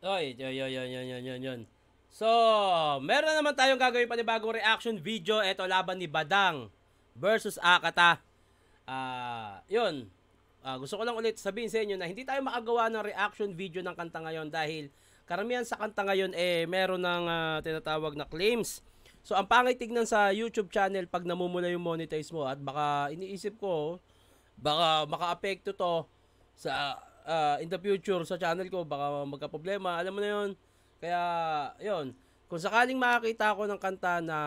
Oy, yun. So, meron naman tayong gagawin panibagong reaction video. Ito, laban ni Badang versus Akata. Yun. Gusto ko lang ulit sabihin sa inyo na hindi tayo makagawa ng reaction video ng kanta ngayon dahil karamihan sa kanta ngayon meron ng tinatawag na claims. So, ang pangit tignan sa YouTube channel pag namumula yung monetize mo at baka iniisip ko, baka maka-apekto to sa in the future sa channel ko, baka magka-problema, alam mo na yun. Kaya, yun, kung sakaling makakita ako ng kanta na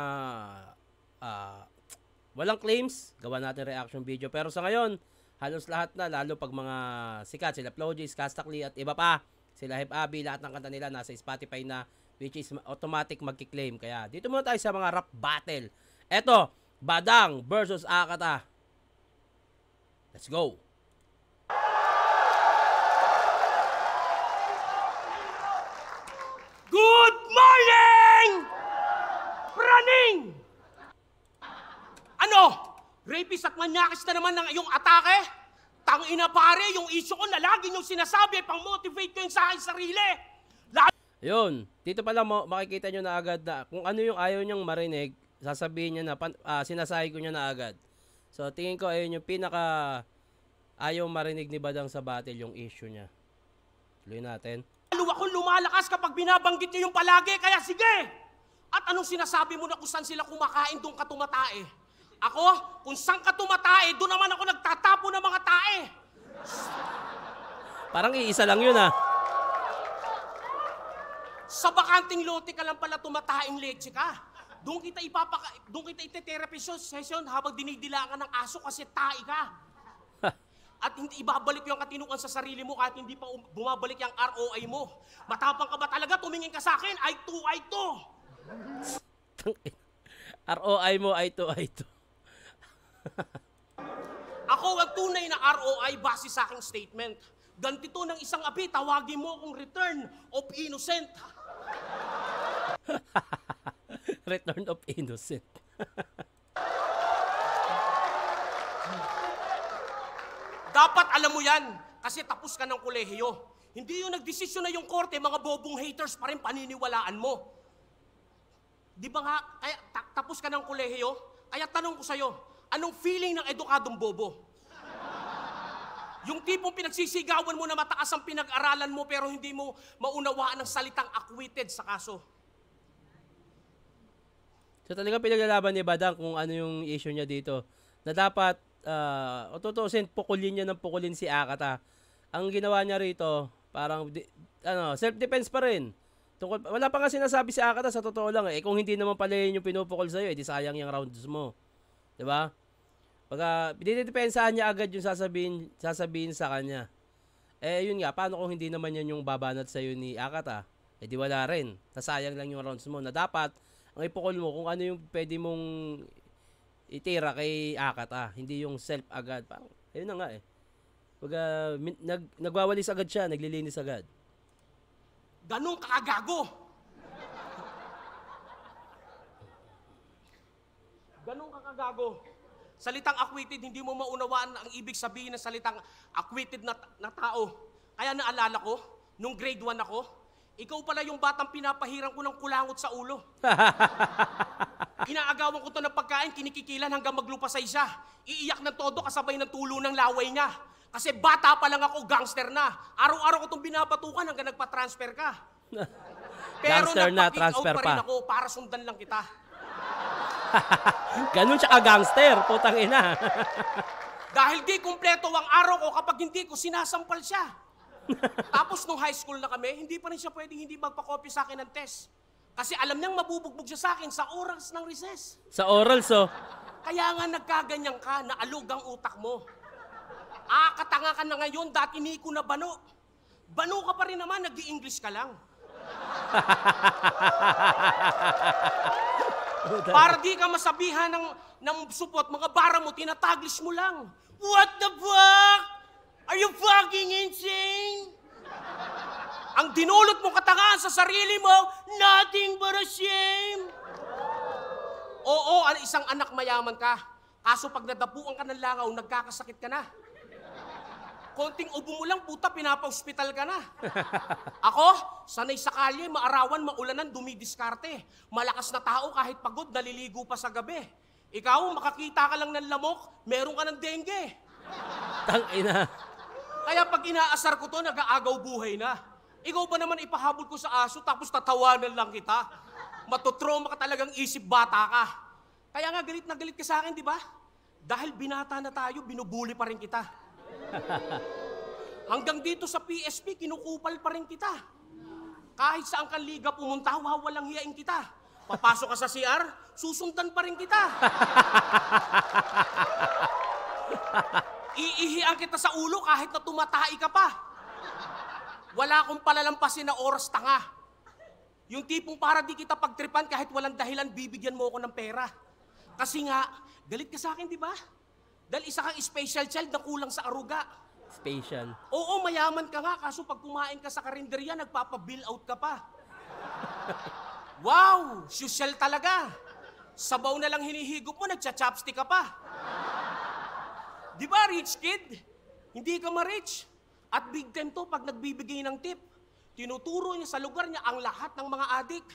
walang claims, gawa natin reaction video. Pero sa ngayon, halos lahat na, lalo pag mga sikat, sila Flowjays, Castakli at iba pa, sila Hep Abi, lahat ng kanta nila nasa Spotify na, which is automatic magki-claim. Kaya dito muna tayo sa mga rap battle. Eto, Badang versus Akata. Let's go! Good morning! Running! Ano? Rapist at manyakis na naman ng iyong atake? Tangina pare, yung issue ko na lagi niyong sinasabi, pang-motivate ko yung sa aking sarili. Yun, dito pala makikita nyo na agad na kung ano yung ayaw nyang marinig, sasabihin niya na, sinasabi ko niya na agad. So, tingin ko ayun yung pinaka ayaw marinig ni Badang sa battle, yung issue niya. Tuloy natin. Lalo akong lumalakas kapag binabanggit niyo yung palagi, kaya sige! At anong sinasabi mo na kung saan sila kumakain, doon ka tumatae? Ako, kung saan ka tumatae, doon naman ako nagtatapo ng mga tae. Parang iisa lang yun ah. Sa bakanting lote ka lang pala tumataing leche ka. Doon kita ite-therapy session habang dinidilaan ng aso kasi tae ka. At hindi ibabalik yung katinukan sa sarili mo kahit hindi pa bumabalik yung ROI mo. Matapang ka ba talaga? Tumingin ka sa akin, I to. ROI mo, I to. Ako ang tunay na ROI base sa aking statement. Ganito ng isang api, tawagin mo akong return of innocent. Return of innocent. Dapat alam mo yan, kasi tapos ka ng kolehiyo. Hindi yung nagdesisyon na yung korte, mga bobong haters pa rin paniniwalaan mo. Di ba nga, kaya tapos ka ng kolehiyo? Kaya tanong ko sa'yo, anong feeling ng edukadong bobo? Yung tipong pinagsisigawan mo na mataas ang pinag-aralan mo pero hindi mo maunawaan ang salitang acquitted sa kaso. So talaga pinaglalaban ni Badang kung ano yung issue niya dito. Na dapat, tutusin, pukulin niya ng pukulin si Akata. Ang ginawa niya rito, parang, self-defense pa rin. Wala pa nga sinasabi si Akata sa totoo lang eh. Kung hindi naman pala yun yung pinupukol sa'yo, di sayang yung rounds mo. Diba? Pagka pinidepensahan niya agad yung sasabihin sa kanya. Yun nga, paano kung hindi naman yan yung babanat sa'yo ni Akata? Di wala rin. Nasayang lang yung rounds mo na dapat, ang ipukol mo kung ano yung pwede mong itira kay Akata. Hindi yung self agad. Parang, ayun na nga eh. Pagka nagwawalis agad siya, naglilinis agad. Ganun kakagago. Ganun kakagago. Salitang acquitted, hindi mo maunawaan ang ibig sabihin ng salitang acquitted na tao. Kaya naalala ko, nung grade 1 ako, ikaw pala yung batang pinapahirang ko ng kulangot sa ulo. Inaagawan ko to ng pagkain, kinikikilan hanggang maglupasay siya. Iiyak ng todo kasabay ng tulo ng laway niya. Kasi bata pa lang ako, gangster na. Araw-araw ko itong binabatukan hanggang nagpa-transfer ka. Pero Gangster na, nagpa-kick out transfer pa rin pa. ako para sundan lang kita. Ganun siya ka-gangster, putang ina. Dahil di kumpleto ang araw ko kapag hindi ko sinasampal siya. Tapos nung high school na kami, hindi pa rin siya pwedeng hindi magpa-copy sa akin ng test. Kasi alam niyang mabubugbog siya sa akin sa oras ng recess. Sa orals, oh. Kaya nga nagkaganyan ka, naalog ang utak mo. Katanga ka na ngayon, dati ni ko na bano. Bano ka pa rin naman, nag-i-English ka lang. Para di ka masabihan ng supot, mga bara mo, tinataglish mo lang. What the fuck? Are you fucking insane? Ang dinulot mong katangahan sa sarili mo, nothing but a shame. Oo, isang anak mayaman ka. Kaso pag nadapuan ka ng langaw, nagkakasakit ka na. Konting ubo mo lang, puta, pinapa-hospital ka na. Ako, sanay sa kalye, maarawan, maulanan, dumidiskarte. Malakas na tao kahit pagod, naliligo pa sa gabi. Ikaw, makakita ka lang ng lamok, meron ka ng dengue. Tangina. Kaya pag inaasar ko to, nag-aagaw buhay na. Ikaw ba naman ipahabol ko sa aso tapos tatawanan lang kita? Matotrauma ka talagang isip bata ka. Kaya nga galit na galit ka sa akin, di ba? Dahil binata na tayo, binubuli pa rin kita. Hanggang dito sa PSP, kinukupal pa rin kita. Kahit saan kang liga pumunta, wawalang hiyain kita. Papasok ka sa CR, susundan pa rin kita. Iihian kita sa ulo kahit na tumatai ka pa. Wala akong palalampasin na oras tanga. Yung tipong para di kita pagtripan kahit walang dahilan, bibigyan mo ako ng pera. Kasi nga, galit ka sa akin, di ba? Dahil isa kang special child na kulang sa aruga. Special. Oo, mayaman ka nga, kaso pag kumain ka sa karinderya, nagpapa-bill out ka pa. Wow, social talaga. Sabaw na lang hinihigop mo, nagcha-chopstick ka pa. Di ba, rich kid? Hindi ka ma-rich. At big time to pag nagbibigay ng tip. Tinuturo niya sa lugar niya ang lahat ng mga adik.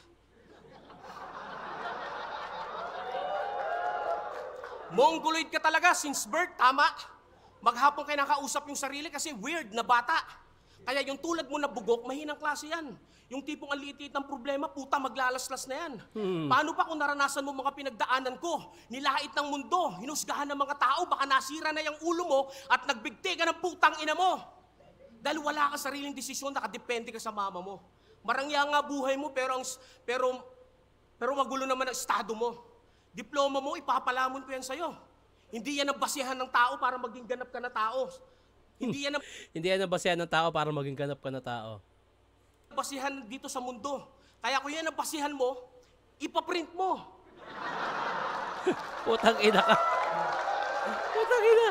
Mongoloid ka talaga since birth, tama? Maghapon kayo nakausap yung sarili kasi weird na bata. Kaya yung tulad mo na bugok, mahinang klase yan. Yung tipong ang liit ng problema, puta, maglalaslas na yan. Paano pa kung naranasan mo mga pinagdaanan ko? Nilait ng mundo, hinusgahan ng mga tao, baka nasira na yung ulo mo at nagbigti ka ng putang ina mo. Dahil wala ka sariling desisyon, nakadepende ka sa mama mo. Marangya nga buhay mo, pero magulo naman ang estado mo. Diploma mo, ipapalamon ko yan sa'yo. Hindi yan ang basihan ng tao para maging ganap ka na tao. Hindi yan ang basihan ng tao para maging ganap ka na tao. Basihan dito sa mundo. Kaya kung yan ang basihan mo, ipaprint mo. Putang ina ka. Putang ina.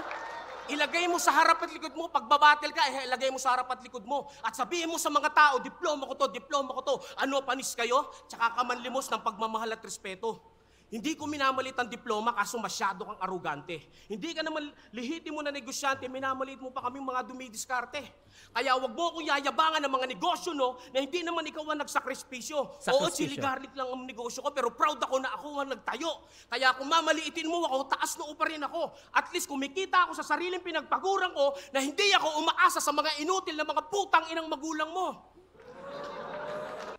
Ilagay mo sa harap at likod mo. Pag babatil ka, ilagay mo sa harap at likod mo. At sabihin mo sa mga tao, diploma ko to, diploma ko to. Ano, panis kayo? Tsaka ka manlimos ng pagmamahal at respeto. Hindi ko minamalit ang diploma kaso masyado kang arugante. Hindi ka naman lihiti mo na negosyante, minamalit mo pa kaming mga dumidiskarte. Kaya wag mo akong yayabangan ng mga negosyo, no, na hindi naman ikaw ang nagsakripisyo. Oo, chili garlic lang ang negosyo ko, pero proud ako na ako ang nagtayo. Kaya kung mamaliitin mo ako, taas noo pa rin ako. At least kumikita ako sa sariling pinagpaguran ko na hindi ako umaasa sa mga inutil na mga putang inang magulang mo.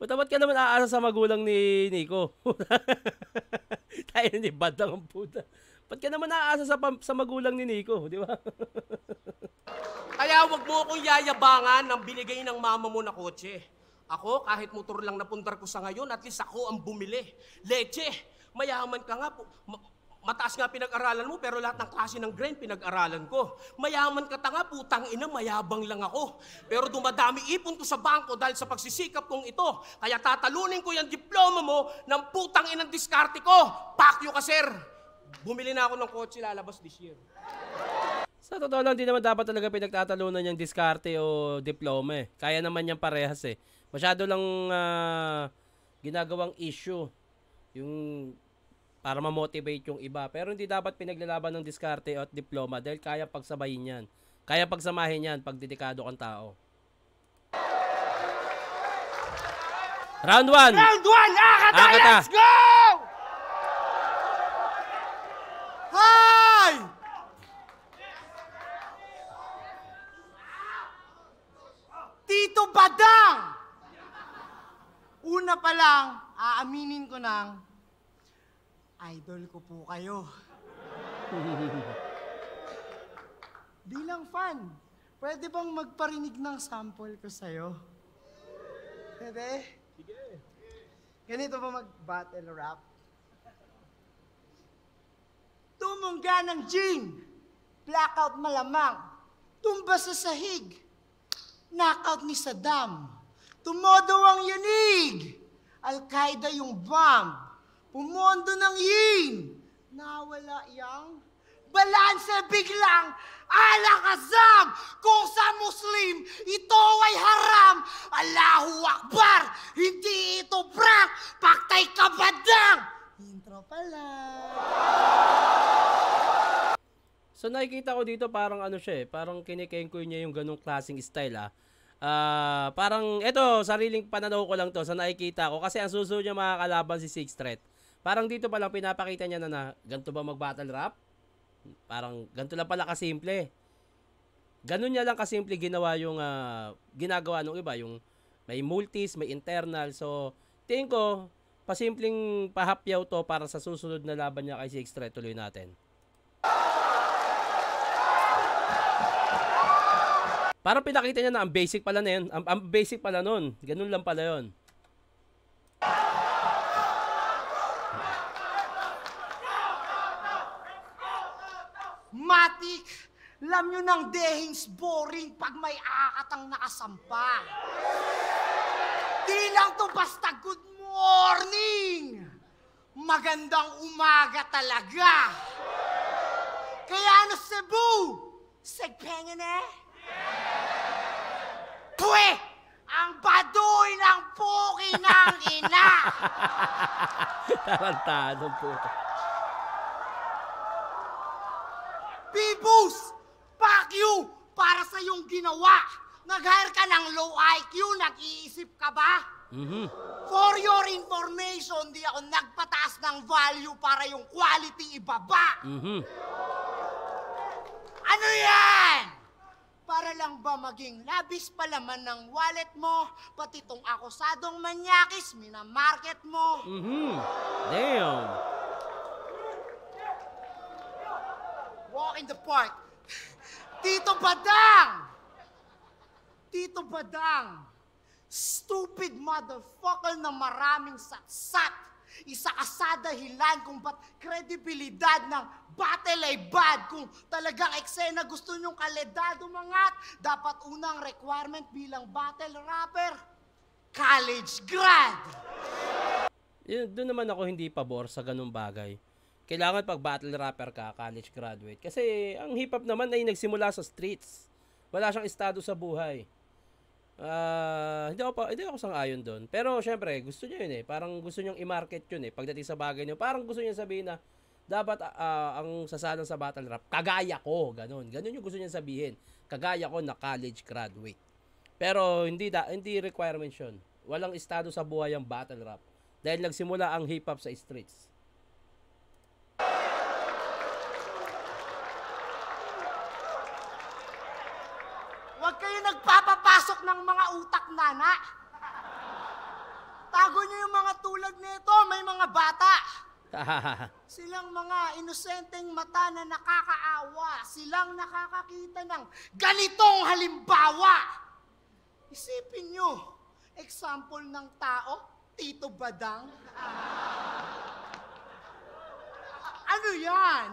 Ba't ka naman aasa sa magulang ni Nico? Tayo ni Badang ang puta. Ba't ka naman aasa sa magulang ni Nico, di ba? Kaya wag mo akong yayabangan ng binigay ng mama mo na kotse. Ako, kahit motor lang napundar ko sa ngayon, at least ako ang bumili. Leche, mayaman ka nga po. Mataas nga pinag-aralan mo, pero lahat ng klase ng grain pinag-aralan ko. Mayaman ka tanga, putang ina, mayabang lang ako. Pero dumadami ipon ko sa bangko dahil sa pagsisikap kong ito. Kaya tatalunin ko yung diploma mo ng putang inang diskarte ko. Pakyo ka, sir. Bumili na ako ng kotse, lalabas this year. Sa totoo lang, di naman dapat talaga pinagtatalunan yung diskarte o diploma eh. Kaya naman yung parehas eh. Masyado lang ginagawang issue yung para ma-motivate yung iba. Pero hindi dapat pinaglalaban ng diskarte at diploma dahil kaya pagsabayin yan. Kaya pagsamahin yan pag dedikado kang tao. Round 1! Round 1! Akata! Let's go! Hi! Tito Badang! Una pa lang, aaminin ko ng idol ko po kayo. Bilang fan, pwede bang magparinig ng sample ko sa'yo? Pwede? Sige. Ganito ba mag-battle rap? Tumungga ng gin, blackout malamang, tumba sa sahig, knockout ni Saddam, tumodo ang yanig, Al-Qaeda yung bomb, pumondo ng yin, nawala yang balanse biglang, alakazam, kung sa Muslim, ito ay haram, Allahu Akbar, hindi ito prank, paktay ka Badang! Intro pala. So nakikita ko dito parang ano siya parang kinikengkoy niya yung ganung klaseng style parang eto sariling pananaw ko lang to sa nakikita ko kasi ang susunod niya makakalaban si Six Threat. Parang dito pa lang pinapakita niya na ganito ba mag-battle rap? Parang ganito lang pala kasimple. Ganun niya lang kasimple ginawa yung ginagawa ng iba, yung may multis, may internal. So, tingin ko, pasimpleng pahapyaw to para sa susunod na laban niya kay Six Threat. Tuloy natin. Parang pinakita niya na ang basic pala na yun. Ang basic pala nun. Ganun lang pala yun. Matik, alam nyo ng dehings boring pag may akatang nakasampa. Di lang to basta good morning. Magandang umaga talaga. Kaya ano Cebu? Segpengen eh? Pwe! Ang baduy ng puki ng ina! Tarantadong puto. Bibus! Fuck you! Para sa iyong ginawa! Nag-hire ka ng low IQ, nag-iisip ka ba? For your information, di ako nagpataas ng value para yung quality ibaba. Ano yan? Para lang ba maging labis pa laman ng wallet mo, pati tong akusadong manyakis, minamarket mo. Damn. Walk in the park. Tito Badang! Tito Badang! Stupid motherfucker na maraming satsat. Isa ka sa dahilan kung ba't kredibilidad ng battle ay bad. Kung talagang eksena gusto nyong kalidad umangat, dapat unang requirement bilang battle rapper, college grad. Doon naman ako hindi pabor sa ganung bagay. Kailangan pag battle rapper ka, college graduate. Kasi ang hip hop naman ay nagsimula sa streets. Wala siyang estado sa buhay. Hindi ako sang-ayon doon. Pero syempre, gusto niya yun Parang gusto niyang i-market yun pagdating sa bagay niyo. Parang gusto niya sabihin na dapat ang sasalan sa battle rap, kagaya ko, ganun. Ganun yung gusto niya sabihin. Kagaya ko na college graduate. Pero hindi requirement yun. Walang estado sa buhay ang battle rap. Dahil nagsimula ang hip hop sa streets. Huwag kayo nagpapapasok ng mga utak nana. Tago niyo yung mga tulad nito, may mga bata. Silang mga inosenteng mata na nakakaawa. Silang nakakakita ng ganitong halimbawa. Isipin nyo, example ng tao, Tito Badang. Ano yan?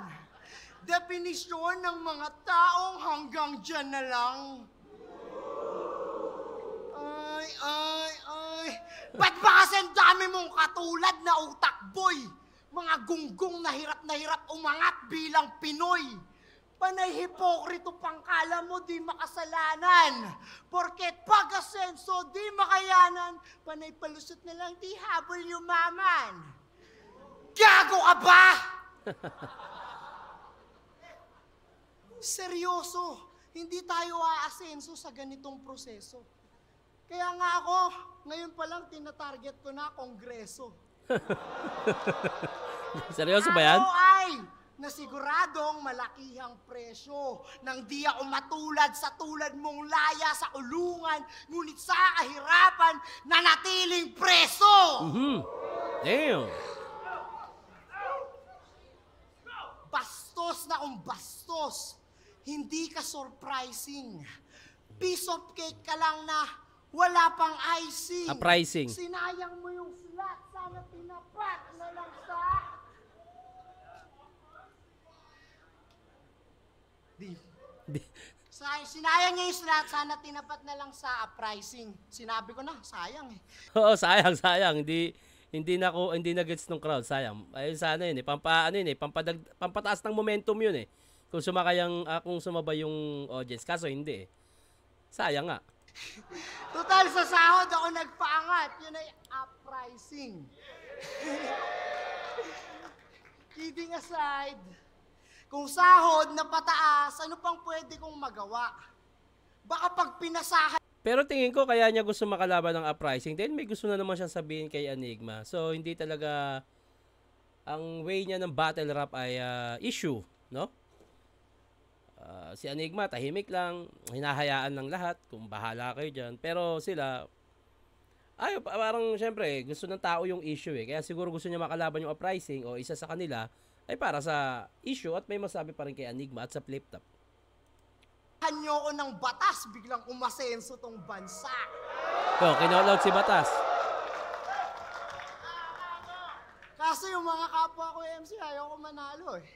Definisyon ng mga taong hanggang dyan na lang. Ay. Ba't ba kasi ang dami mong katulad na utak boy? Mga gunggong na hirap umangat bilang Pinoy. Panay hipokrito pangkala mo di makasalanan. Porket pag-asenso di makayanan, panay palusot na lang di habol yumaman. Gago ka ba? Seryoso, hindi tayo aasenso sa ganitong proseso. Kaya nga ako, ngayon pa lang tinatarget ko na kongreso. Seryoso ba yan? Ako ay nasiguradong malakihang presyo nang di ako matulad sa tulad mong laya sa kulungan, ngunit sa kahirapan nanatiling preso. Damn. Bastos na kung bastos. Hindi ka surprising. Piece of cake ka lang na wala pang icing. Pricing. Sinayang mo yung slot. Sana tinapat na lang sa... Sinayang niya yung slot. Sana tinapat na lang sa pricing. Sinabi ko na, sayang Oo, sayang. Hindi na gets ng crowd, sayang. Ayun sana yun pampataas ng momentum yun Kung kung sumabay yung audience, kaso hindi Sayang nga. Total, sa sahod ako nagpaangat. Yun ay uprising. Kidding aside, Kung sahod na pataas, ano pang pwede kong magawa? Baka pag pinasahan Pero tingin ko kaya niya gusto makalaban ng uprising. Then may gusto na naman siyang sabihin kay Enigma. So hindi talaga ang way niya ng battle rap ay issue, no? Si Enigma tahimik lang, hinahayaan ng lahat kung bahala kayo diyan. Pero sila parang syempre gusto ng tao yung issue eh. Kaya siguro gusto niya makalaban yung uprising o isa sa kanila ay para sa issue at may masabi pa rin kay Enigma at sa flip top. nyo ko ng batas, biglang umasenso tong bansa. Kinall-out si Batas. Kaso yung mga kapwa ko MC, ayaw ko manalo eh.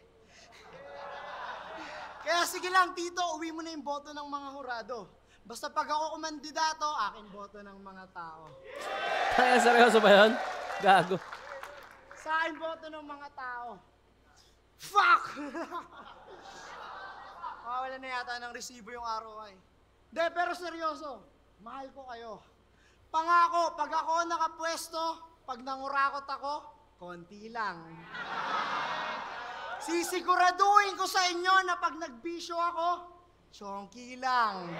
Kaya sige lang, Tito, uwi mo na yung boto ng mga hurado. Basta pag ako kumandidato, akin boto ng mga tao. Kaya seryoso ba yun? Gago. Sa akin boto ng mga tao. Fuck! Wala na yata ng resibo yung ROI. De, pero seryoso, mahal ko kayo. Pangako, pag ako nakapwesto, pag nangurakot ako, konti lang. Sisiguraduhin ko sa inyo na pag nagbisyo ako, chonky lang.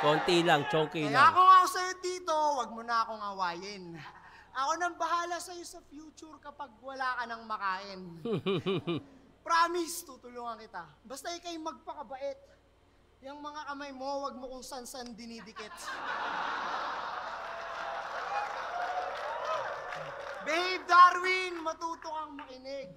Konti lang, chonky Kaya lang. kung ako sa'yo, Tito, wag mo na akong awayin. Ako nang bahala sa'yo sa future kapag wala ka nang makain. Promise, tutulungan kita. Basta ikay magpakabait. Yung mga kamay mo, wag mo kung san-san dinidikit. Babe Darwin, matuto kang makinig.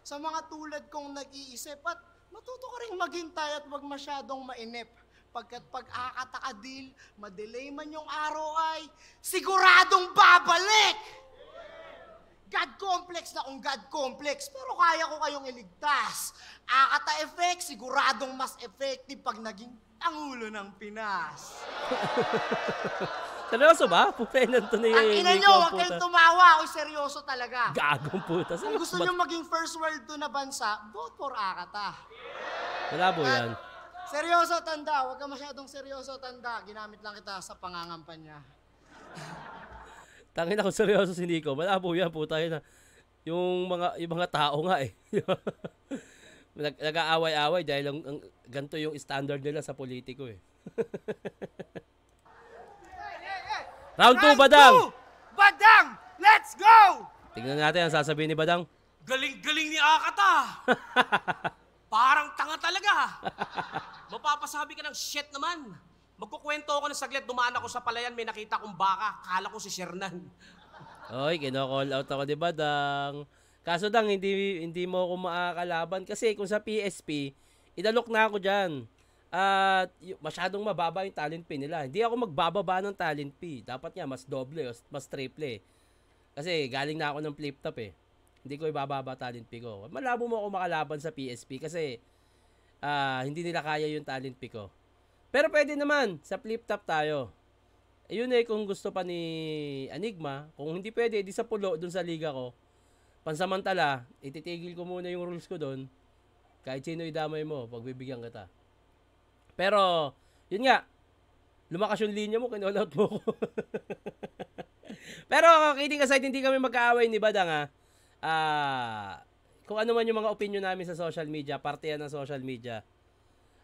Sa mga tulad kong nag-iisip at matuto ka rin maghintay at wag masyadong mainip. Pagkat pag akatakadil, madelay man yung ROI, siguradong babalik! God complex na kung God complex, pero kaya ko kayong iligtas. Akata effect, siguradong mas effective pag naging Pangulo ng Pinas. Seryoso ba? Pupenan to na Ang yung ina nyo, huwag kayong tumawa, ako'y seryoso talaga. Gagong puta. Kung gusto nyo maging first world to na bansa, vote for Akata. Malabo yan. Seryoso, tanda. Huwag ka masyadong seryoso, tanda. Ginamit lang kita sa pangangampanya. Tangin ako seryoso si Nico. Malabo yan, puta yun. Yung mga tao nga eh. Nag-aaway-away dahil ang ganito yung standard nila sa politiko eh. Round 2, Badang! Badang! Let's go! Tingnan natin ang sasabihin ni Badang. Galing-galing ni Akata. Parang tanga talaga. Mapapasabi ka ng shit naman. Magkukwento ako ng saglit, dumaan ako sa palayan, may nakita kong baka. Kala ko si Shernan. Oy, kino-call out ako ni Badang. Kaso Dang, hindi mo ako makakalaban kasi kung sa PSP, idalok na ako dyan. At masyadong mababa yung talent pin nila. Hindi ako magbababa ng talent pin. Dapat nga mas doble o mas triple. Kasi galing na ako ng flip top eh. Hindi ko ibababa talent pin ko. Malabo mo ako makalaban sa PSP kasi hindi nila kaya yung talent pin ko. Pero pwede naman, sa flip top tayo. Ayun eh, kung gusto pa ni Enigma, kung hindi pwede, di sa pulo, dun sa liga ko. Pansamantala, ititigil ko muna yung rules ko dun. Kahit sino idamay mo, pagbibigyan kita. Pero, yun nga, lumakas yung linya mo, kinall out mo ko. Pero, kidding aside, hindi kami magkaaway ni Badang kung ano man yung mga opinion namin sa social media, parte yan ng social media.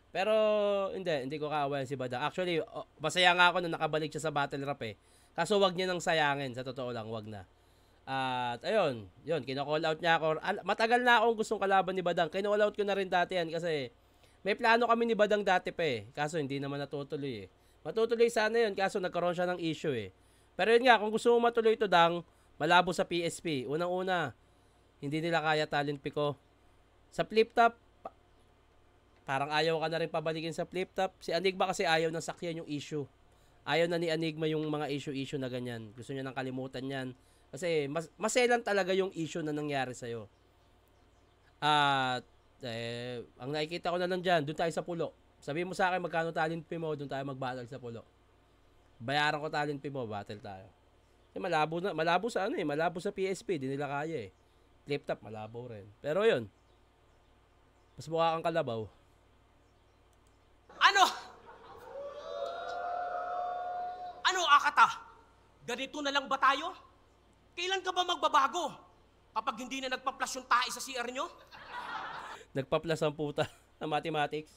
Pero, hindi ko kaaway si Badang. Actually, masaya nga ako na nakabalik siya sa battle rap eh. Kaso wag niya nang sayangin, sa totoo lang, wag na. At ayun, kino-call out niya ako. Matagal na akong gustong kalaban ni Badang. Kino-call out ko na rin dati yan kasi may plano kami ni Badang dati pa eh. Kaso hindi naman natutuloy eh. Matutuloy sana yun, kaso nagkaroon siya ng issue eh. Pero yun nga, kung gusto mo matuloy ito, Dang, malabo sa PSP. Unang-una, hindi nila kaya talent pick ko. Sa flip top, parang ayaw ka na rin pabalikin sa flip top. Si Enigma kasi ayaw na sakyan yung issue. Ayaw na ni Enigma yung mga issue na ganyan. Gusto niya nang kalimutan yan. Kasi maselan talaga yung issue na nangyari sa'yo. At ang nakikita ko na lang dyan, doon tayo sa pulo. Sabihin mo sa akin magkano talent fee mo, doon tayo mag-battle sa pulo. Bayaran ko talent fee mo, battle tayo. Malabo sa malabo sa PSP, di nila kaya eh. Flip top, malabo rin. Pero yun, mas mukha kang kalabaw. Ano, Akata? Ganito na lang ba tayo? Kailan ka ba magbabago? Kapag hindi na nagpa-flash yung tae sa CR nyo? Nagpaplas ang puta ng mathematics.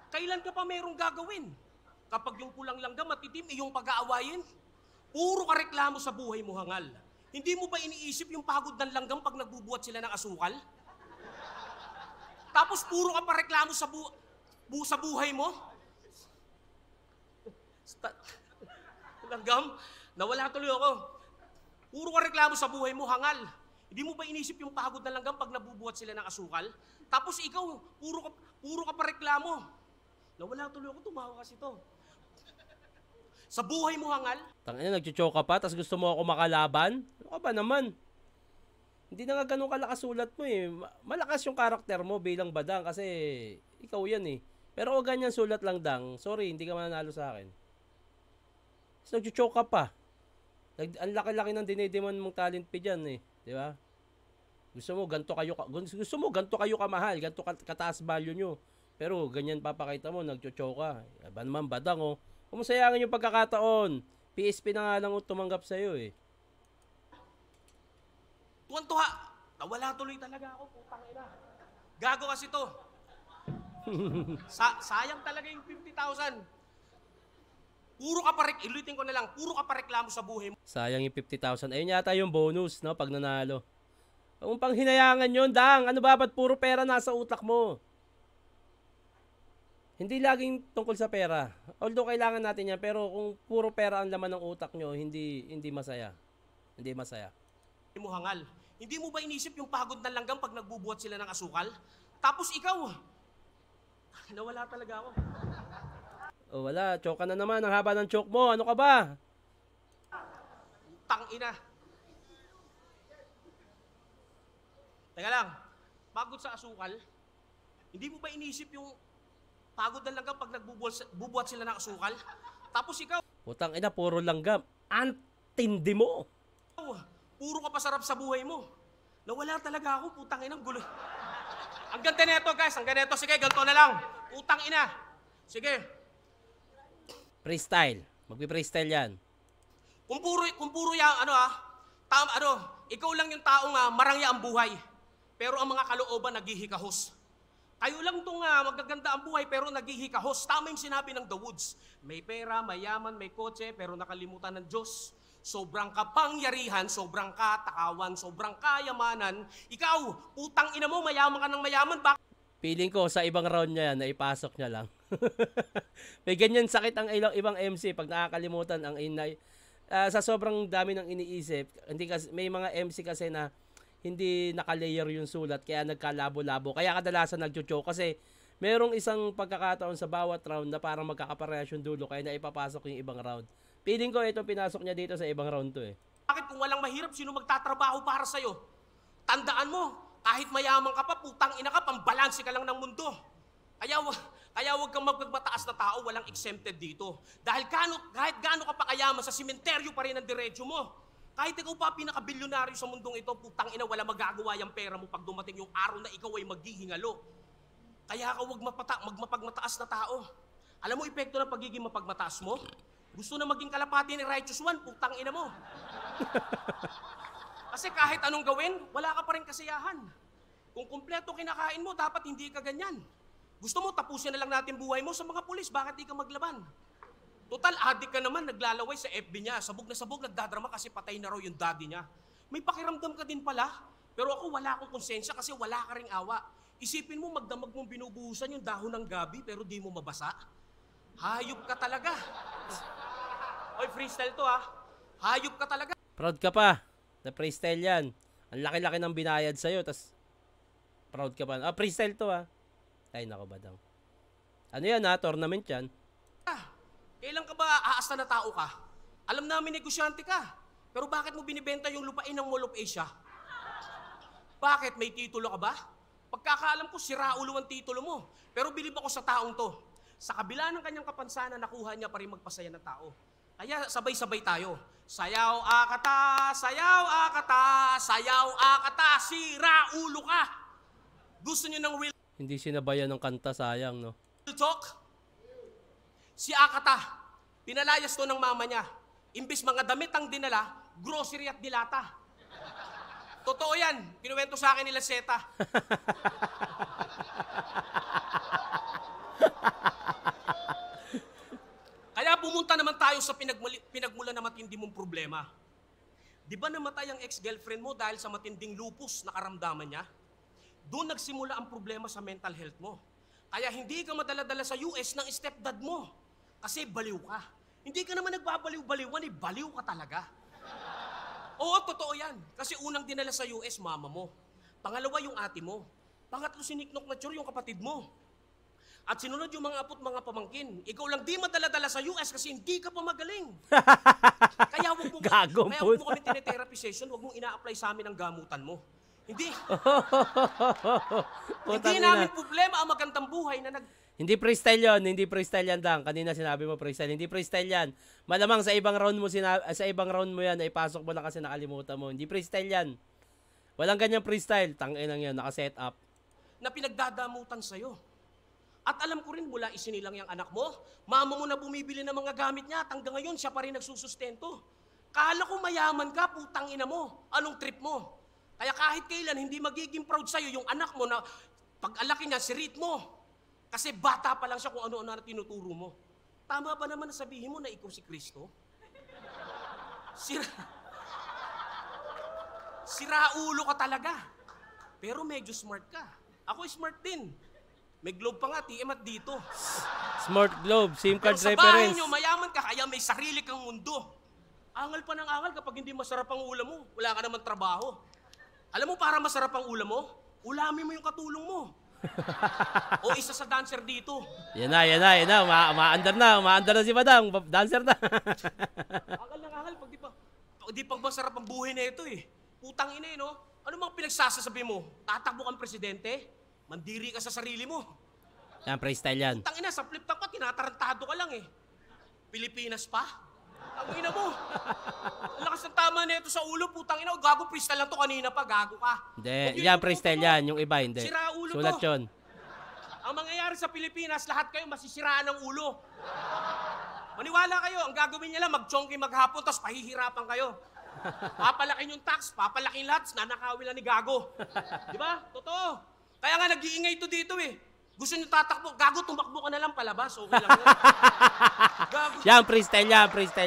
Kailan ka pa merong gagawin? Kapag yung pulang langgam matitim, iyong pag-aawayin? Puro ka reklamo sa buhay mo, hangal. Hindi mo ba iniisip yung pagod ng langgam pag nagbubuhat sila ng asukal? Tapos puro ka pa reklamo sa sa buhay mo? Langgam, nawala tuloy ako. Puro ka reklamo sa buhay mo, hangal. Hindi mo ba inisip yung pagod ng langgam pag nabubuhat sila ng asukal? Tapos ikaw, puro ka pa reklamo. Nawala tuloy ako, tumawa kasi to. Sa buhay mo, hangal? Tangina, nagchuchoke ka pa, tapos gusto mo ako makalaban? Ano ka ba naman? Hindi na nga ganun kalakas sulat mo eh. Malakas yung karakter mo bilang badang kasi ikaw yan eh. Pero o ganyan sulat lang dang, sorry, hindi ka mananalo sa akin. Tapos nagchuchoke ka pa. Ang laki-laki ng dinidemand mong talent pa dyan eh. Di ba? Gusto mo ganto kayo kamahal, ganto kataas value nyo. Pero ganyan papakita mo, nagchuchoke ka. Aba naman badang oh. Kumusayangin yung pagkakataon. PSP na nga lang tumanggap sa'yo eh. Tuwan-tuwa. Nawala tuloy talaga ako, putang ina. Gago kasi to. Sayang talaga yung 50,000. Puro ka pa ilutin ko na lang, puro ka pa reklamo sa buhay mo. Sayang yung 50,000. Ayun yata yung bonus, no, pag nanalo. Kung pang hinayangan yun, dang, ano ba, ba't puro pera nasa utak mo? Hindi laging tungkol sa pera. Although kailangan natin yan, pero kung puro pera ang laman ng utak nyo, hindi masaya. Hindi masaya. Hindi mo hangal. Hindi mo ba inisip yung pagod ng langgam pag nagbubuhat sila ng asukal? Tapos ikaw, nawala talaga ako. O wala, choke ka na naman. Ang haba ng choke mo. Ano ka ba? Tang ina. Teka lang, pagod sa asukal, hindi mo ba inisip yung pagod ng langgam pag nagbubuhat sila ng asukal? Tapos ikaw, Putang ina, puro langgam. Antindi mo. puro ka pasarap sa buhay mo. Nawala talaga ako, putang ina, gulo. Ang ganda neto guys, ang ganda neto. Sige, ganito na lang. Putang ina. Sige. Freestyle. Magpi-freestyle yan. Kung puro yan, ikaw lang yung taong marangya ang buhay. Pero ang mga kalooban naghihikahos. Kayo lang itong magaganda ang buhay pero naghihikahos. Tama yung sinabi ng The Woods. May pera, may yaman, may kotse, pero nakalimutan ng Diyos. Sobrang kapangyarihan, sobrang katakawan, sobrang kayamanan. Ikaw, putang ina mo, mayaman ka ng mayaman. Feeling ko sa ibang round niya yan, naipasok niya lang. May ganyan sakit ang ibang MC pag nakakalimutan ang inay. Sa sobrang dami ng iniisip, hindi kasi, may mga MC kasi na hindi nakalayer yung sulat kaya nagkalabo-labo. Kaya kadalasan nagchuchoke kasi merong isang pagkakataon sa bawat round na parang magkakaparehas yung dulo kaya naipapasok yung ibang round. Feeling ko ito pinasok niya dito sa ibang round to eh. Bakit kung walang mahirap, sino magtatrabaho para sa'yo? Tandaan mo, kahit mayaman ka pa, putang ina ka, pambalansi ka lang ng mundo. Kaya wag kang magmataas na tao, walang exempted dito. Dahil kahit gaano ka pa kayaman, sa simenteryo pa rin ang diretso mo. Kahit ikaw pa pinaka-bilyonaryo sa mundong ito, putang ina, wala magagawa yung pera mo pag dumating yung araw na ikaw ay maghihingalo. Kaya ka wag magmapagmataas na tao. Alam mo, epekto ng pagiging mapagmataas mo? Gusto na maging kalapati ni Righteous One, putang ina mo. Kasi kahit anong gawin, wala ka pa rin kasiyahan. Kung kumpleto kinakain mo, dapat hindi ka ganyan. Gusto mo, tapusin na lang natin buhay mo sa mga pulis, bakit di ka maglaban? Total, adik ka naman, naglalaway sa FB niya. Sabog na sabog, nagdadrama kasi patay na raw yung daddy niya. May pakiramdam ka din pala. Pero ako wala akong konsensya kasi wala ka ring awa. Isipin mo, magdamag mong binubuhusan yung dahon ng gabi pero di mo mabasa. Hayop ka talaga. Oy, freestyle to ha. Hayop ka talaga. Proud ka pa na freestyle yan. Ang laki-laki ng binayad sa'yo tas proud ka pa. Freestyle to ha. Ay nako badang. Ano yan ha? Tournament yan. Kailan ka ba aasta na tao ka? Alam namin negosyante ka. Pero bakit mo binibenta yung lupain ng Mall of Asia? Bakit? May titulo ka ba? Pagkakaalam ko, siraulo ang titulo mo. Pero bilib ako sa taong to. Sa kabila ng kanyang kapansanan, nakuha niya pa rin magpasaya ng tao. Kaya sabay-sabay tayo. Sayaw akata, sayaw akata, sayaw akata, siraulo ka. Gusto niyo ng real Hindi sinabayan ng kanta, sayang no. talk? Si Akata, pinalayas to ng mama niya. Imbis mga damit ang dinala, grocery at dilata. Totoo yan, kinuwento sa akin nila Seta. tayo sa pinagmula na matindi mong problema. Di ba namatay ang ex-girlfriend mo dahil sa matinding lupus na karamdaman niya? Doon nagsimula ang problema sa mental health mo. Kaya hindi ka madala-dala sa US ng stepdad mo. Kasi baliw ka. Hindi ka naman nagbabaliw-baliwan, baliw ka talaga. Oo, totoo yan. Kasi unang dinala sa US, mama mo. Pangalawa yung ate mo. Pangatlo si Nick Nock yung kapatid mo. At sinunod yung mga apo't mga pamangkin. Ikaw lang di madala-dala sa US kasi hindi ka pa magaling. Kaya huwag mo kami tinetherapy session, huwag mong ina-apply sa amin ang gamutan mo. Hindi. Hindi namin problema ang magandang buhay na Hindi freestyle yun, hindi freestyle yan, Dang. Kanina sinabi mo freestyle, hindi freestyle yan. Malamang sa ibang round mo yan, ay pasok mo lang kasi nakalimutan mo. Hindi freestyle yan. Walang ganyang freestyle, tanginang yan, naka-set up. Na pinagdadamutan sa'yo. At alam ko rin mula isinilang yung anak mo, mama mo na bumibili ng mga gamit niya at hanggang ngayon siya pa rin nagsusustento. Kala ko mayaman ka, putang ina mo. Anong trip mo? Kaya kahit kailan hindi magiging proud sa'yo yung anak mo na pag-alaki niya, sirit mo. Kasi bata pa lang siya kung ano-ano na tinuturo mo. Tama ba naman na sabihin mo na ikaw si Kristo? Sira ulo ka talaga. Pero medyo smart ka. Ako smart din. May globe pa nga, TM at dito. Smart globe, SIM card pero sa reference. bahay nyo, mayaman ka, kaya may sarili kang mundo. Angal pa ng angal kapag hindi masarap ang ulam mo. Wala ka naman trabaho. Alam mo, para masarap ang ulam mo, ulamin mo yung katulong mo. O isa sa dancer dito. Yan na. Umaandar na si Madam. Dancer na. Angal ng angal, pag di pa masarap ang buhay na ito eh. Putang ina no? Ano mga pinagsasasabi mo? Tatakbo kang presidente? Mandiri ka sa sarili mo. Yan, freestyle yan. Putang ina, sa flip top ka, tinatarantado ka lang eh. Pilipinas pa? Ang ina mo. Ang lakas ng tama na ito sa ulo, putang ina. Gago, freestyle lang to kanina pa, gago ka. Hindi, yan freestyle yan. Yung iba, hindi. Sira ulo Sulat to. yun. Ang mangyayari sa Pilipinas, lahat kayo masisiraan ng ulo. Maniwala kayo, ang gagawin niya lang, mag-chongki maghapon, tapos pahihirapan kayo. Papalakin yung tax, papalakin lahat, nanakawin lang ni Gago. Di ba? Totoo. Kaya nga nag-iingay ito dito eh. Gusto nyo tatakbo, Gago, tumakbo ka na lang palabas, okay lang yun. Gago. Yan, freestyle